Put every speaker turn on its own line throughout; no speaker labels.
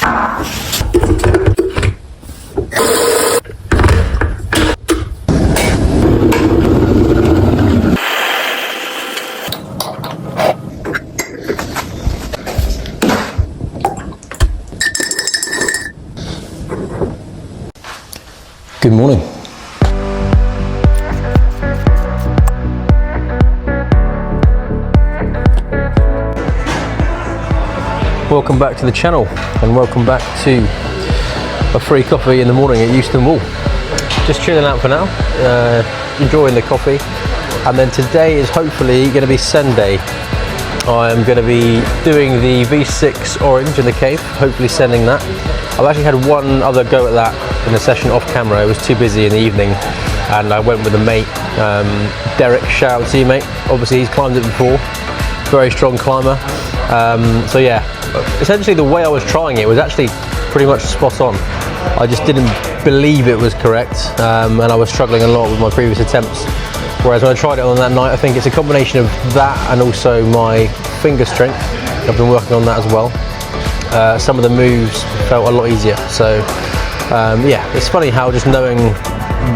Good morning. Welcome back to the channel and welcome back to a free coffee in the morning at Euston Wall. Just chilling out for now, enjoying the coffee, and then today is hopefully going to be Sunday. I'm going to be doing the V6 Orange in the cave, hopefully sending that. I've actually had one other go at that in a session off camera. It was too busy in the evening and I went with a mate, Derek. Shout out to you, mate. Obviously he's climbed it before, very strong climber. So yeah, essentially the way I was trying it was actually pretty much spot on. I just didn't believe it was correct, and I was struggling a lot with my previous attempts. Whereas when I tried it on that night, I think it's a combination of that and also my finger strength. I've been working on that as well. Some of the moves felt a lot easier. So yeah, it's funny how just knowing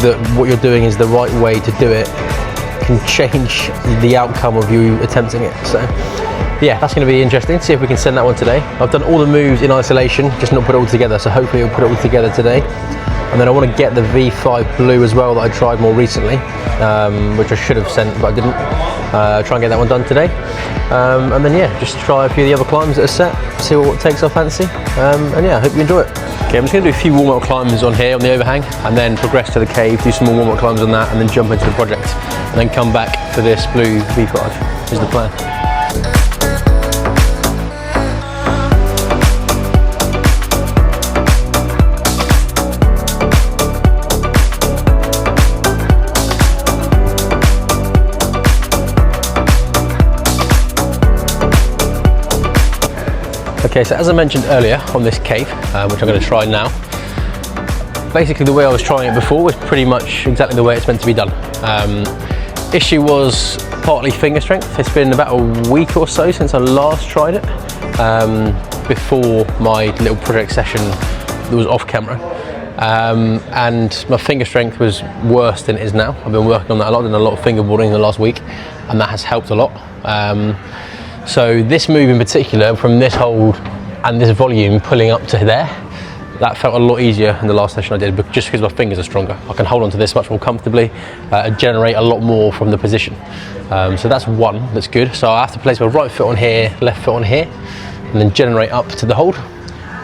that what you're doing is the right way to do it can change the outcome of you attempting it. So yeah, that's going to be interesting. See if we can send that one today. I've done all the moves in isolation, just not put it all together. So hopefully we'll put it all together today. And then I want to get the V5 Blue as well that I tried more recently, which I should have sent, but I didn't. Try and get that one done today. And then yeah, just try a few of the other climbs that are set, see what takes our fancy. And yeah, I hope you enjoy it. Okay, I'm just going to do a few warm-up climbs on here on the overhang, and then progress to the cave, do some more warm-up climbs on that, and then jump into the project. And then come back for this blue V5 is the plan. Okay, so as I mentioned earlier on this cave, which I'm going to try now, basically the way I was trying it before was pretty much exactly the way it's meant to be done. Issue was partly finger strength. It's been about a week or so since I last tried it, before my little project session that was off camera. And my finger strength was worse than it is now. I've been working on that a lot, done a lot of fingerboarding in the last week, and that has helped a lot. So this move in particular, from this hold and this volume pulling up to there, that felt a lot easier in the last session I did, but just because my fingers are stronger. I can hold on to this much more comfortably and generate a lot more from the position. So that's one that's good. So I have to place my right foot on here, left foot on here, and then generate up to the hold.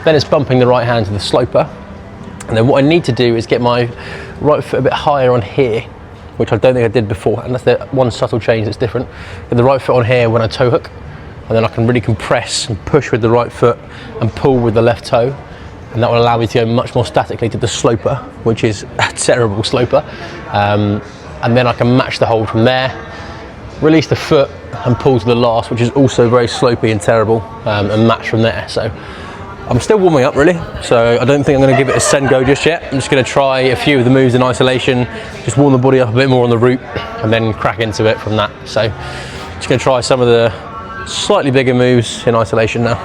Then it's bumping the right hand to the sloper. And then what I need to do is get my right foot a bit higher on here, which I don't think I did before, and that's the one subtle change that's different. Get the right foot on here when I toe hook, and then I can really compress and push with the right foot and pull with the left toe, and that will allow me to go much more statically to the sloper, which is a terrible sloper, and then I can match the hold from there, release the foot and pull to the last, which is also very slopey and terrible, and match from there. So I'm still warming up really, so I don't think I'm going to give it a send go just yet. I'm just going to try a few of the moves in isolation, just warm the body up a bit more on the route, and then crack into it from that. So just going to try some of the slightly bigger moves in isolation now.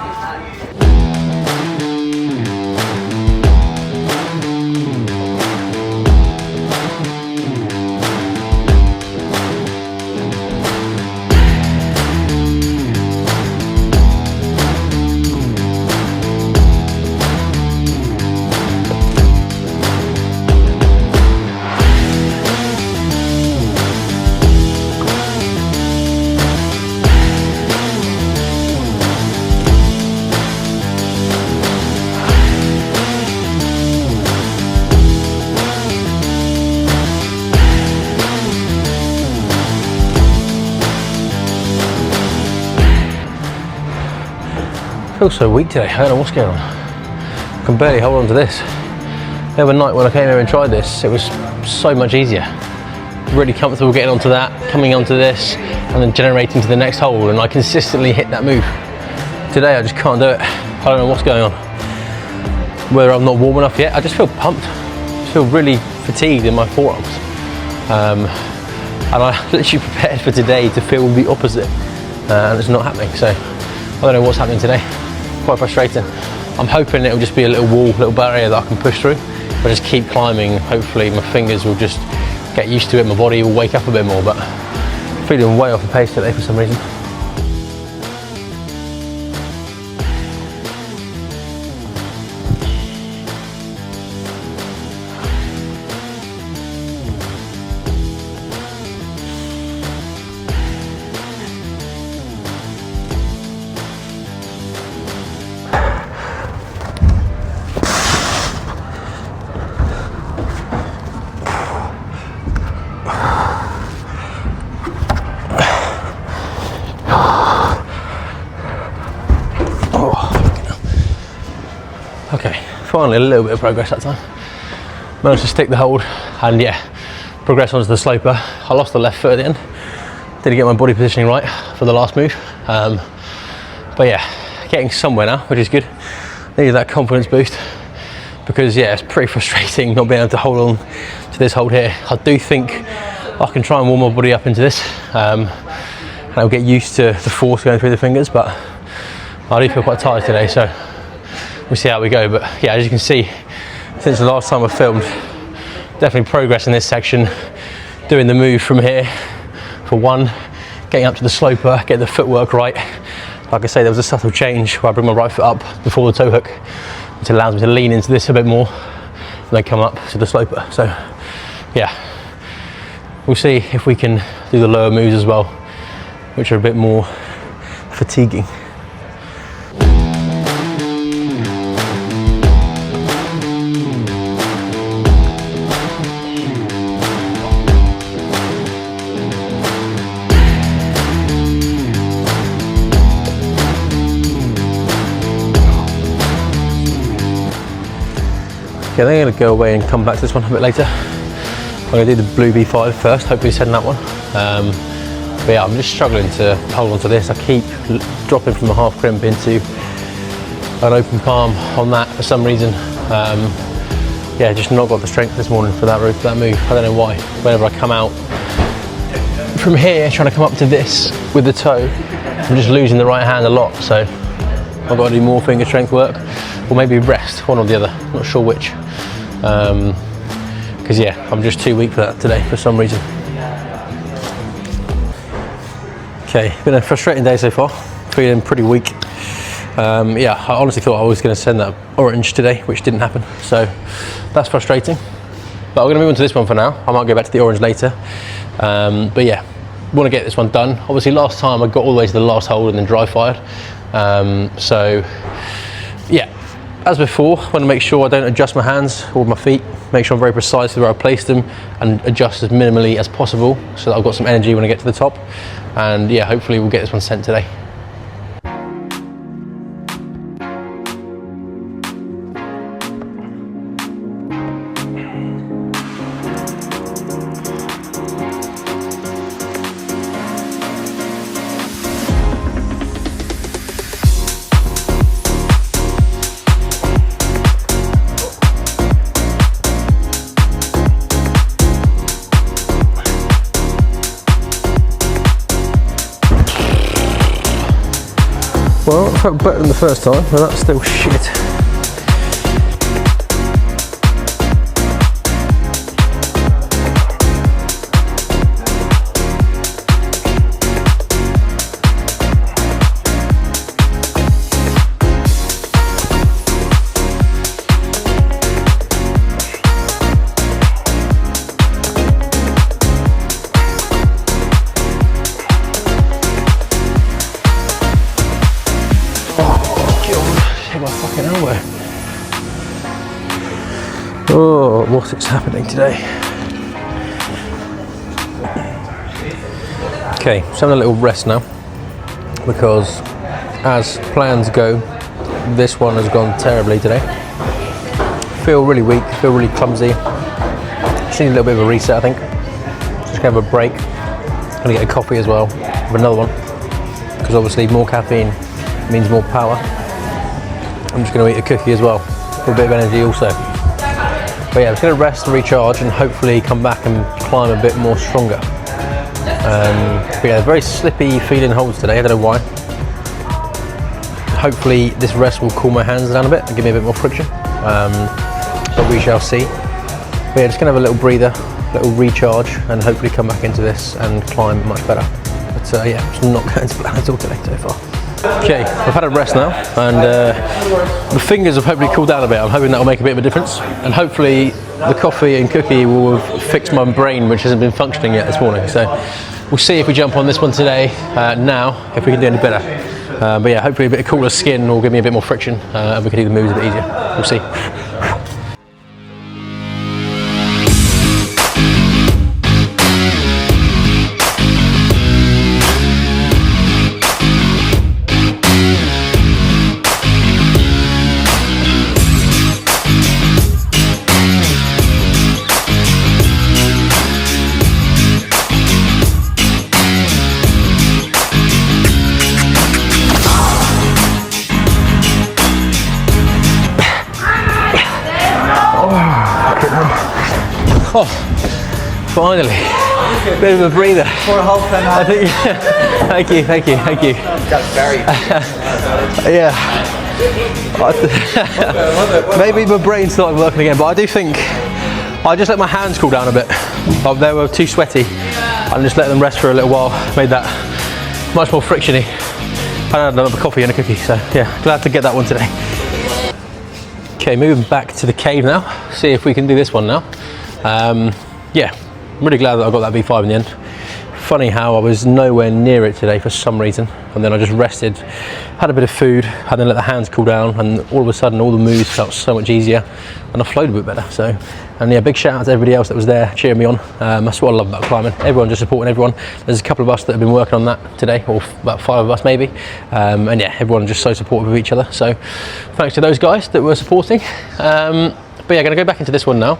I feel so weak today, I don't know what's going on. I can barely hold on to this. The other night when I came here and tried this, it was so much easier. Really comfortable getting onto that, coming onto this, and then generating to the next hole, and I consistently hit that move. Today I just can't do it. I don't know what's going on. Whether I'm not warm enough yet, I just feel pumped. I just feel really fatigued in my forearms. And I literally prepared for today to feel the opposite, and it's not happening. So I don't know what's happening today. Quite frustrating. I'm hoping it'll just be a little wall, little barrier that I can push through. If I just keep climbing, hopefully my fingers will just get used to it, my body will wake up a bit more, but I'm feeling way off the pace today for some reason. Okay, finally a little bit of progress that time. Managed to stick the hold and yeah, progress onto the sloper. I lost the left foot at the end. Didn't get my body positioning right for the last move. But yeah, getting somewhere now, which is good. Needed that confidence boost because yeah, it's pretty frustrating not being able to hold on to this hold here. I do think I can try and warm my body up into this and I'll get used to the force going through the fingers, but I do feel quite tired today, so we'll see how we go. But yeah, as you can see, since the last time I filmed, definitely progress in this section, doing the move from here for one, getting up to the sloper, getting the footwork right. Like I say, there was a subtle change where I bring my right foot up before the toe hook, which allows me to lean into this a bit more and then come up to the sloper. So yeah, we'll see if we can do the lower moves as well, which are a bit more fatiguing. Okay, then I'm going to go away and come back to this one a bit later. I'm going to do the blue V5 first, hopefully send that one. But yeah, I'm just struggling to hold on to this. I keep dropping from a half crimp into an open palm on that for some reason. Yeah, just not got the strength this morning for that move. I don't know why. Whenever I come out from here, trying to come up to this with the toe, I'm just losing the right hand a lot. So I've got to do more finger strength work, or maybe rest, one or the other, not sure which. Because yeah, I'm just too weak for that today for some reason. Okay, been a frustrating day so far, feeling pretty weak. Yeah, I honestly thought I was going to send that orange today, which didn't happen, so that's frustrating. But I'm going to move on to this one for now. I might go back to the orange later. But yeah, want to get this one done. Obviously last time I got all the way to the last hold and then dry fired. So yeah, as before, I want to make sure I don't adjust my hands or my feet, make sure I'm very precise with where I place them and adjust as minimally as possible so that I've got some energy when I get to the top. And yeah, hopefully we'll get this one sent today. Well, I felt better than the first time, but that's still shit. Oh, what is happening today? Okay, so having a little rest now because as plans go, this one has gone terribly today. Feel really weak, feel really clumsy. Just need a little bit of a reset, I think. Just gonna have a break. Gonna get a coffee as well, have another one, because obviously more caffeine means more power. I'm just gonna eat a cookie as well for a bit of energy also. But yeah, I'm just going to rest and recharge and hopefully come back and climb a bit more stronger. But yeah, very slippy feeling holds today, I don't know why. hopefully this rest will cool my hands down a bit and give me a bit more friction. So we shall see. But yeah, just gonna have a little breather, little recharge, and hopefully come back into this and climb much better. But yeah, it's not going to plan at all today so far. Okay, I've had a rest now, and the fingers have hopefully cooled down a bit. I'm hoping that will make a bit of a difference, and hopefully the coffee and cookie will have fixed my brain, which hasn't been functioning yet this morning. So we'll see if we jump on this one today, now, if we can do any better. But yeah, hopefully a bit of cooler skin will give me a bit more friction, and we can do the moves a bit easier. We'll see. Oh, finally, bit of a breather.
For a half an hour.
I think, thank you.
That's very
Yeah. Maybe my brain started working again, but I do think I just let my hands cool down a bit. They were too sweaty. I just let them rest for a little while. Made that much more frictiony. I had another coffee and a cookie, so yeah, glad to get that one today. Okay, moving back to the cave now. See if we can do this one now. Yeah, I'm really glad that I got that V5 in the end. Funny how I was nowhere near it today for some reason, and then I just rested, had a bit of food, and then let the hands cool down, and all of a sudden all the moves felt so much easier, and I flowed a bit better. So, and yeah, big shout out to everybody else that was there cheering me on. That's what I love about climbing. Everyone just supporting everyone. There's a couple of us that have been working on that today, or about 5 of us maybe, and yeah, everyone just so supportive of each other. So, thanks to those guys that were supporting. But yeah, going to go back into this one now.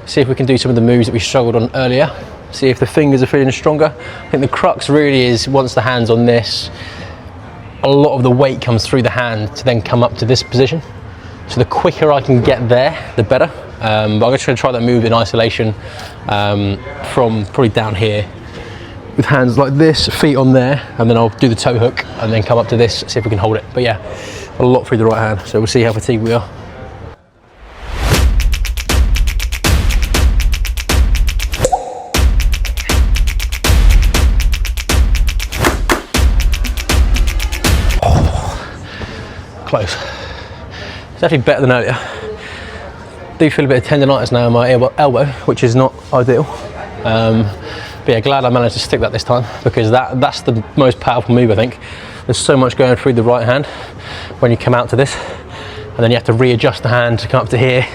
See if we can do some of the moves that we struggled on earlier. See if the fingers are feeling stronger. I think the crux really is once the hand's on this, a lot of the weight comes through the hand to then come up to this position. So the quicker I can get there, the better. But I'm just going to try that move in isolation from probably down here with hands like this, feet on there, and then I'll do the toe hook and then come up to this, see if we can hold it. But yeah, a lot through the right hand. So we'll see how fatigued we are. Close. It's actually better than earlier. Do feel a bit of tendonitis now in my elbow, which is not ideal. But yeah, glad I managed to stick that this time, because that's the most powerful move, I think. There's so much going through the right hand when you come out to this, and then you have to readjust the hand to come up to here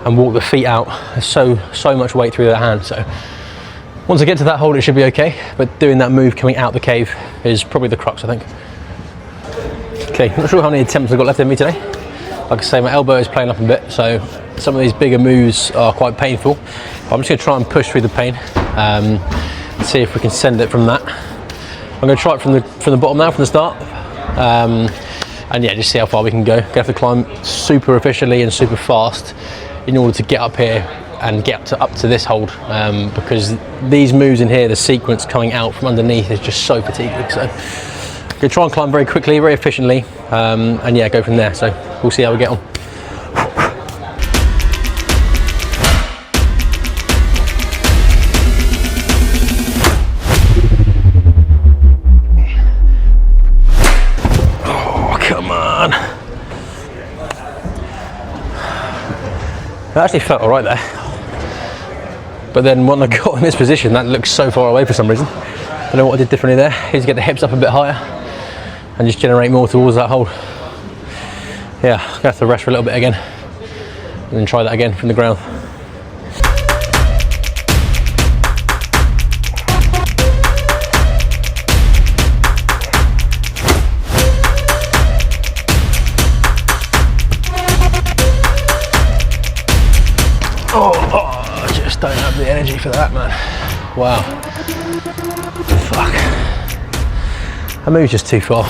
and walk the feet out. There's so much weight through that hand. So once I get to that hold, it should be okay. But doing that move coming out the cave is probably the crux, I think. Okay, not sure how many attempts I've got left in me today. Like I say, my elbow is playing up a bit, so some of these bigger moves are quite painful. But I'm just going to try and push through the pain, see if we can send it from that. I'm going to try it from the bottom now, from the start, and yeah, just see how far we can go. Going to have to climb super efficiently and super fast in order to get up here and get up to this hold, because these moves in here, the sequence coming out from underneath is just so fatiguing. So I'm going to try and climb very quickly, very efficiently, and yeah, go from there. So we'll see how we get on. Oh, come on. It actually felt all right there. But then when I got in this position, that looked so far away for some reason. I don't know what I did differently there. Is get the hips up a bit higher and just generate more towards that hold. Yeah, I'm gonna have to rest for a little bit again and then try that again from the ground. Oh, I just don't have the energy for that, man. Wow. Fuck. That move's just too far.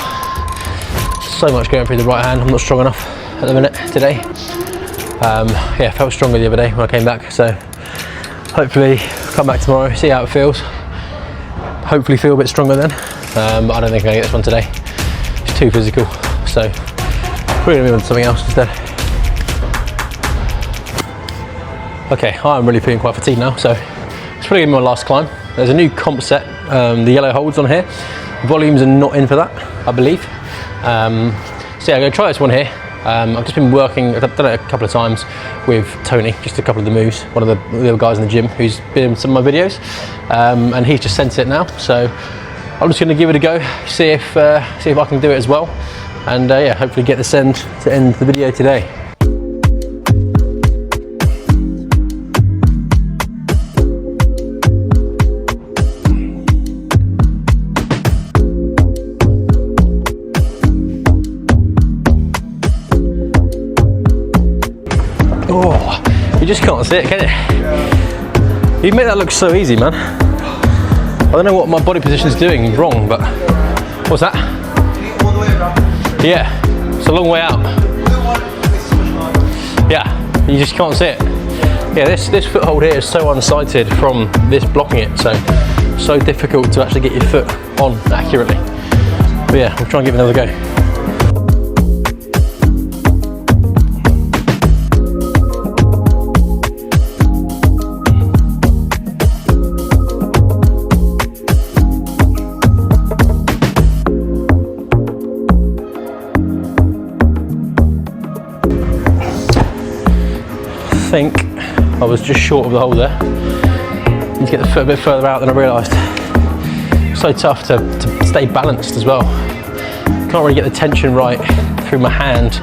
So much going through the right hand. I'm not strong enough at the minute today. Yeah, felt stronger the other day when I came back. So hopefully come back tomorrow, see how it feels. Hopefully feel a bit stronger then. But I don't think I'm gonna get this one today. It's too physical. so we're going to move on to something else instead. Okay, I'm really feeling quite fatigued now, so it's probably going to be my last climb. There's a new comp set, the yellow holds on here. Volumes are not in for that, I believe. So yeah, I'm going to try this one here. I've just been working, I've done it a couple of times with Tony, just a couple of the moves, one of the other guys in the gym who's been in some of my videos, and he's just sent it now. So I'm just going to give it a go, see if I can do it as well, and yeah, hopefully get this end to end the video today. Oh, you just can't see it, can you? You make that look so easy, man. I don't know what my body position is doing wrong, but what's that? Yeah, it's a long way out. Yeah, you just can't see it. Yeah, this foothold here is so unsighted from this blocking it, so difficult to actually get your foot on accurately. But yeah, I'll try and give it another go. I think I was just short of the hole there. Need to get the foot a bit further out than I realised. So tough to stay balanced as well. Can't really get the tension right through my hand.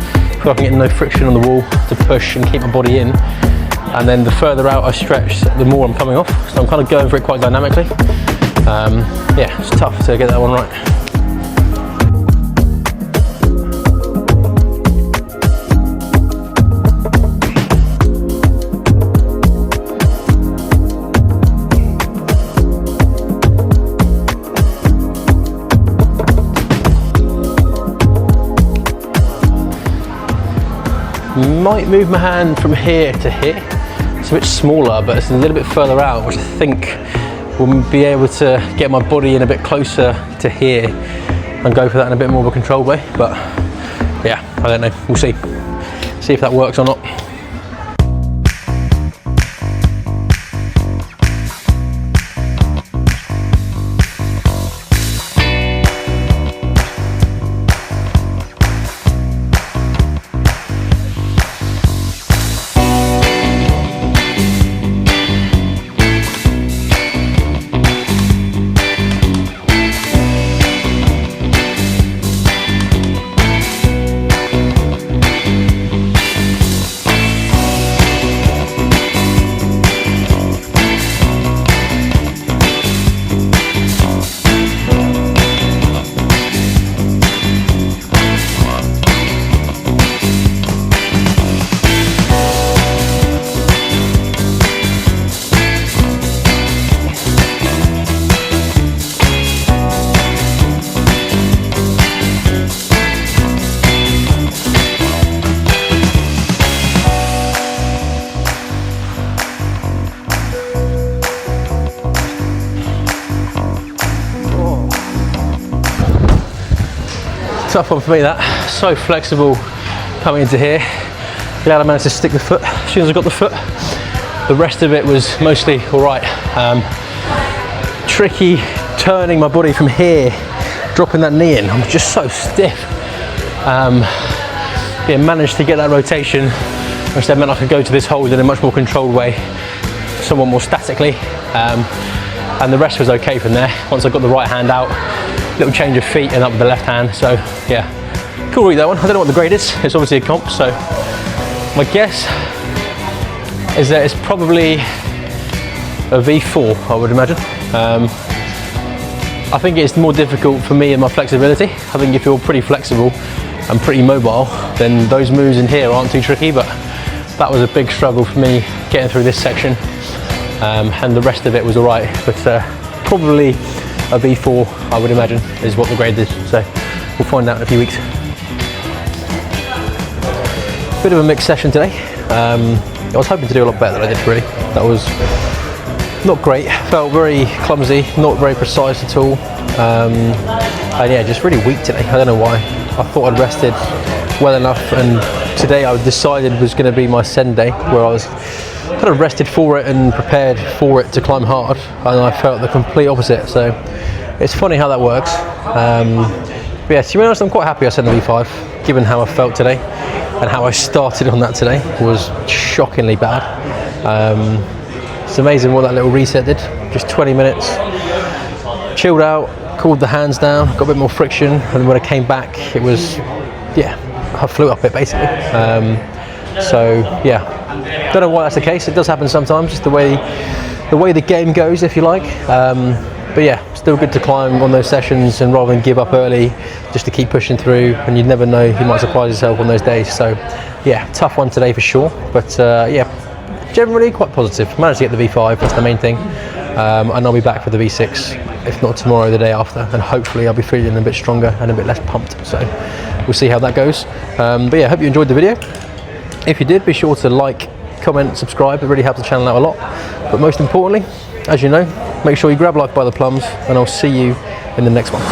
So I can get no friction on the wall to push and keep my body in. And then the further out I stretch, the more I'm coming off. So I'm kind of going for it quite dynamically. Yeah, it's tough to get that one right. Might move my hand from here to here. It's a bit smaller, but it's a little bit further out, which I think will be able to get my body in a bit closer to here and go for that in a bit more of a controlled way. But yeah, I don't know, we'll see if that works or not. Tough one for me, that. So flexible coming into here. Glad I managed to stick the foot as soon as I got the foot. The rest of it was mostly all right. Tricky turning my body from here, dropping that knee in. I'm just so stiff. Yeah, managed to get that rotation, which then meant I could go to this hold in a much more controlled way, somewhat more statically. And the rest was okay from there. Once I got the right hand out, little change of feet and up with the left hand. So yeah, cool read that one. I don't know what the grade is. It's obviously a comp, so my guess is that it's probably a V4, I would imagine. I think it's more difficult for me and my flexibility. I think if you're pretty flexible and pretty mobile, then those moves in here aren't too tricky, but that was a big struggle for me getting through this section. And the rest of it was all right, but probably a V4, I would imagine, is what the grade is. So we'll find out in a few weeks. Bit of a mixed session today. I was hoping to do a lot better than I did, really. That was not great. Felt very clumsy, not very precise at all. And yeah, just really weak today. I don't know why. I thought I'd rested well enough, and today I decided was going to be my send day, where I was kind of rested for it and prepared for it to climb hard, and I felt the complete opposite. So it's funny how that works. But yeah, to be honest, I'm quite happy I sent the V5, given how I felt today and how I started on that today was shockingly bad. It's amazing what that little reset did. Just 20 minutes, chilled out, cooled the hands down, got a bit more friction, and when I came back, it was, yeah, I flew up it basically. So yeah, don't know why that's the case. It does happen sometimes, just the way the game goes, if you like. But yeah, still good to climb on those sessions, and rather than give up early, just to keep pushing through, and you never know, you might surprise yourself on those days. So yeah, tough one today for sure, but yeah, generally quite positive. Managed to get the V5, that's the main thing, and I'll be back for the V6, if not tomorrow, the day after, and hopefully I'll be feeling a bit stronger and a bit less pumped. So we'll see how that goes. But yeah, hope you enjoyed the video. If you did, be sure to like, comment, subscribe. It really helps the channel out a lot. But most importantly, as you know, make sure you grab life by the plums, and I'll see you in the next one.